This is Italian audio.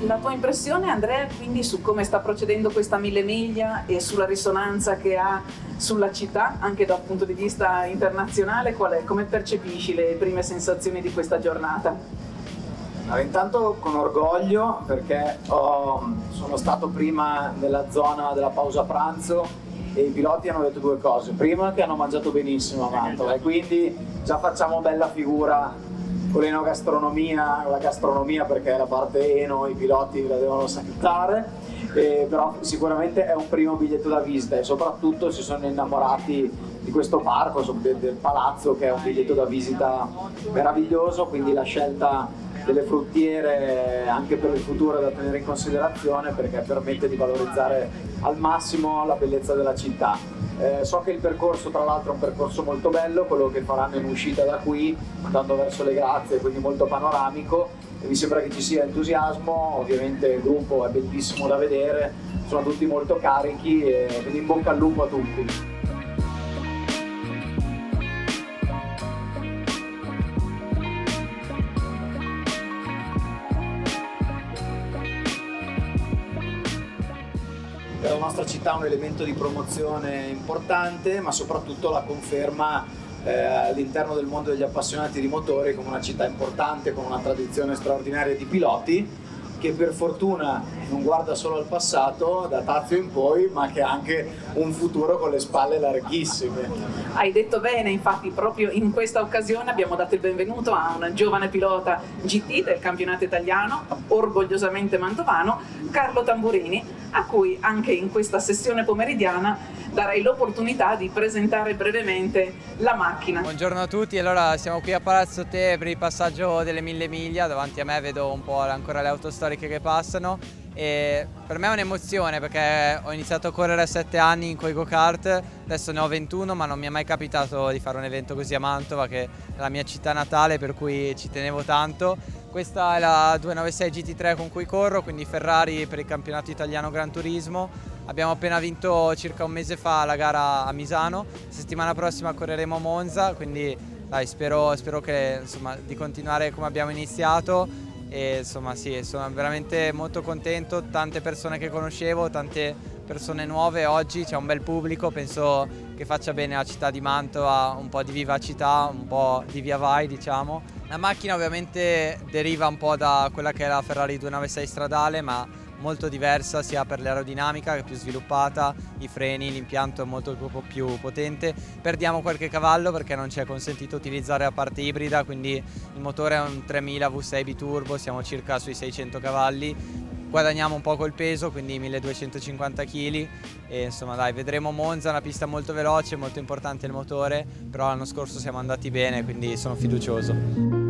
La tua impressione, Andrea, quindi su come sta procedendo questa 1000 miglia e sulla risonanza che ha sulla città, anche dal punto di vista internazionale, qual è? Come percepisci le prime sensazioni di questa giornata? Allora, intanto con orgoglio perché sono stato prima nella zona della pausa pranzo e i piloti hanno detto due cose. Prima che hanno mangiato benissimo a Mantova e quindi già facciamo bella figura con l'enogastronomia, la gastronomia perché la parte eno i piloti la devono saltare, però sicuramente è un primo biglietto da visita e soprattutto si sono innamorati di questo parco, del palazzo, che è un biglietto da visita meraviglioso, quindi la scelta delle fruttiere anche per il futuro è da tenere in considerazione perché permette di valorizzare al massimo la bellezza della città. So che il percorso tra l'altro è un percorso molto bello, quello che faranno in uscita da qui andando verso le Grazie, quindi molto panoramico e mi sembra che ci sia entusiasmo, ovviamente il gruppo è bellissimo da vedere, sono tutti molto carichi e quindi in bocca al lupo a tutti. Per la nostra città è un elemento di promozione importante, ma soprattutto la conferma all'interno del mondo degli appassionati di motori come una città importante, con una tradizione straordinaria di piloti, che per fortuna non guarda solo al passato, da Tazio in poi, ma che ha anche un futuro con le spalle larghissime. Hai detto bene, infatti proprio in questa occasione abbiamo dato il benvenuto a un giovane pilota GT del campionato italiano, orgogliosamente mantovano, Carlo Tamburini, a cui anche in questa sessione pomeridiana darei l'opportunità di presentare brevemente la macchina. Buongiorno a tutti, allora siamo qui a Palazzo Te per il passaggio delle 1000 miglia, davanti a me vedo un po' ancora le auto storiche che passano e per me è un'emozione perché ho iniziato a correre a 7 anni in quei go-kart, adesso ne ho 21 ma non mi è mai capitato di fare un evento così a Mantova che è la mia città natale per cui ci tenevo tanto. Questa è la 296 GT3 con cui corro, quindi Ferrari per il campionato italiano Gran Turismo. Abbiamo appena vinto circa un mese fa la gara a Misano, settimana prossima correremo a Monza, quindi dai, spero che, insomma, di continuare come abbiamo iniziato e insomma sì, sono veramente molto contento, tante persone che conoscevo, tante persone nuove oggi, c'è un bel pubblico, penso che faccia bene alla città di Mantova, un po' di vivacità, un po' di via vai diciamo. La macchina ovviamente deriva un po' da quella che è la Ferrari 296 stradale, ma molto diversa sia per l'aerodinamica che è più sviluppata, i freni, l'impianto è molto più potente. Perdiamo qualche cavallo perché non ci è consentito utilizzare la parte ibrida, quindi il motore è un 3000 V6 biturbo, siamo circa sui 600 cavalli. Guadagniamo un po' col peso, quindi 1250 kg e insomma dai, vedremo Monza, una pista molto veloce, molto importante il motore, però l'anno scorso siamo andati bene, quindi sono fiducioso.